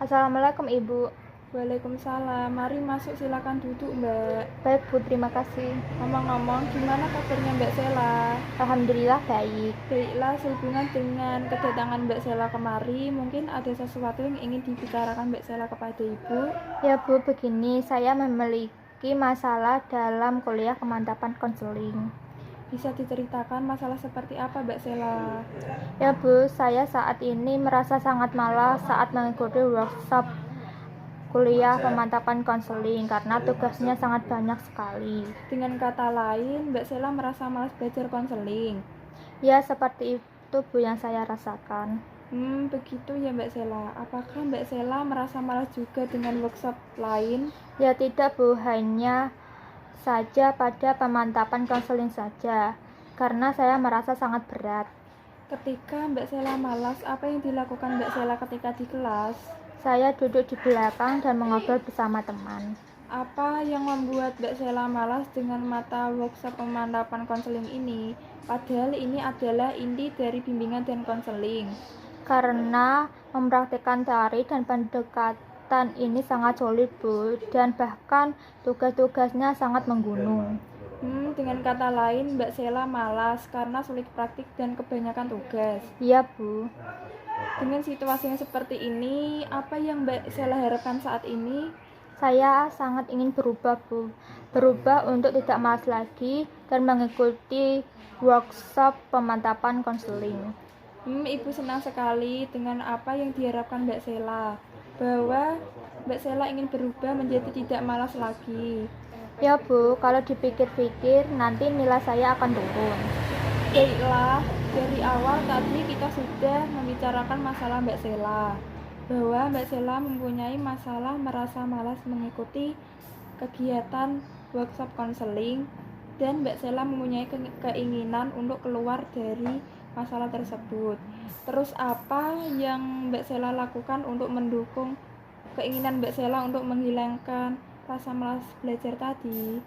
Assalamualaikum Ibu. Waalaikumsalam. Mari masuk, silakan duduk, Mbak. Baik Bu, terima kasih. Ngomong-ngomong, gimana kabarnya Mbak Sela? Alhamdulillah baik. Baiklah, sehubungan dengan kedatangan Mbak Sela kemari, mungkin ada sesuatu yang ingin dibicarakan Mbak Sela kepada Ibu. Ya Bu, begini, saya memiliki masalah dalam kuliah kemantapan konseling. Bisa diceritakan masalah seperti apa Mbak Sela? Ya Bu, saya saat ini merasa sangat malas saat mengikuti workshop kuliah pemantapan konseling karena tugasnya sangat banyak sekali. Dengan kata lain, Mbak Sela merasa malas belajar konseling. Ya, seperti itu Bu yang saya rasakan. Begitu ya Mbak Sela. Apakah Mbak Sela merasa malas juga dengan workshop lain? Ya tidak Bu, hanya saja pada pemantapan konseling saja, karena saya merasa sangat berat. Ketika Mbak Sela malas, apa yang dilakukan Mbak Sela ketika di kelas? Saya duduk di belakang dan mengobrol bersama teman. Apa yang membuat Mbak Sela malas dengan mata workshop pemantapan konseling ini? Padahal ini adalah inti dari bimbingan dan konseling. Karena mempraktikkan teori dan pendekatan ini sangat sulit Bu, dan bahkan tugas-tugasnya sangat menggunung. Dengan kata lain, Mbak Sela malas karena sulit praktik dan kebanyakan tugas. Iya Bu. Dengan situasi yang seperti ini, apa yang Mbak Sela harapkan saat ini? Saya sangat ingin berubah Bu, berubah untuk tidak malas lagi dan mengikuti workshop pemantapan konseling. Ibu senang sekali dengan apa yang diharapkan Mbak Sela, bahwa Mbak Sela ingin berubah menjadi tidak malas lagi. Ya Bu, kalau dipikir-pikir nanti nilai saya akan turun. Baiklah, dari awal tadi kita sudah membicarakan masalah Mbak Sela, bahwa Mbak Sela mempunyai masalah merasa malas mengikuti kegiatan workshop konseling, dan Mbak Sela mempunyai keinginan untuk keluar dari masalah tersebut. Terus apa yang Mbak Sela lakukan untuk mendukung keinginan Mbak Sela untuk menghilangkan rasa malas belajar tadi?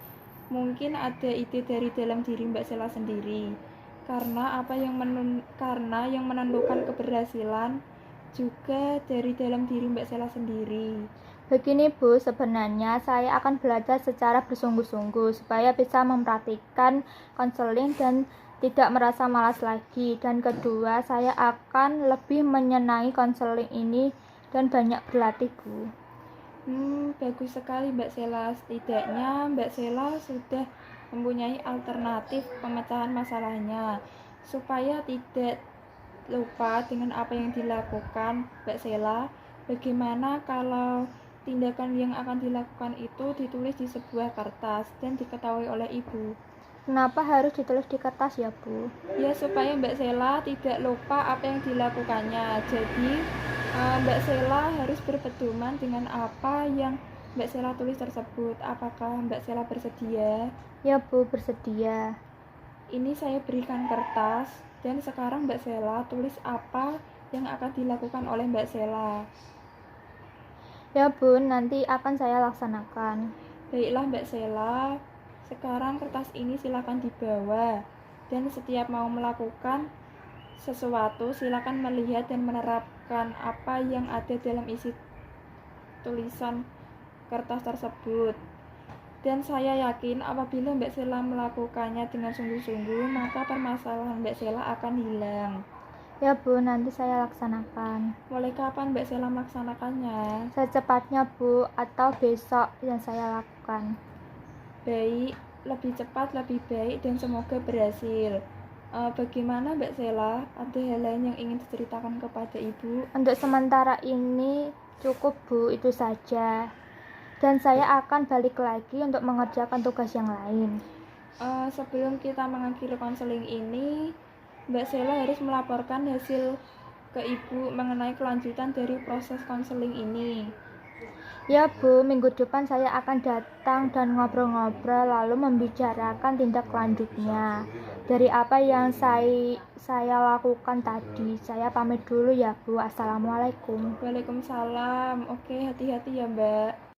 Mungkin ada ide dari dalam diri Mbak Sela sendiri. Karena yang menentukan keberhasilan juga dari dalam diri Mbak Sela sendiri. Begini Bu, sebenarnya saya akan belajar secara bersungguh-sungguh supaya bisa mempraktikkan konseling dan tidak merasa malas lagi. Dan kedua, saya akan lebih menyenangi konseling ini dan banyak berlatih Bu. Bagus sekali Mbak Sela. Setidaknya Mbak Sela sudah mempunyai alternatif pemecahan masalahnya. Supaya tidak lupa dengan apa yang dilakukan Mbak Sela, bagaimana kalau tindakan yang akan dilakukan itu ditulis di sebuah kertas dan diketahui oleh Ibu? Kenapa harus ditulis di kertas ya Bu? Ya, supaya Mbak Sela tidak lupa apa yang dilakukannya. Jadi Mbak Sela harus berpedoman dengan apa yang Mbak Sela tulis tersebut. Apakah Mbak Sela bersedia? Ya Bu, bersedia. Ini saya berikan kertas, dan sekarang Mbak Sela tulis apa yang akan dilakukan oleh Mbak Sela. Ya Bu, nanti akan saya laksanakan. Baiklah Mbak Sela, sekarang kertas ini silakan dibawa, dan setiap mau melakukan sesuatu silakan melihat dan menerapkan apa yang ada dalam isi tulisan kertas tersebut. Dan saya yakin apabila Mbak Sela melakukannya dengan sungguh-sungguh, maka permasalahan Mbak Sela akan hilang. Ya Bu, nanti saya laksanakan. Mulai kapan Mbak Sela melaksanakannya? Secepatnya Bu, atau besok yang saya lakukan. Baik, lebih cepat lebih baik dan semoga berhasil. Bagaimana Mbak Sela? Ada hal lain yang ingin diceritakan kepada Ibu? Untuk sementara ini cukup Bu, itu saja. Dan saya akan balik lagi untuk mengerjakan tugas yang lain. Sebelum kita mengakhiri konseling ini, Mbak Sela harus melaporkan hasil ke Ibu mengenai kelanjutan dari proses konseling ini. Ya Bu, minggu depan saya akan datang dan ngobrol-ngobrol lalu membicarakan tindak lanjutnya dari apa yang saya lakukan tadi. Saya pamit dulu ya Bu. Assalamualaikum. Waalaikumsalam. Oke, hati-hati ya Mbak.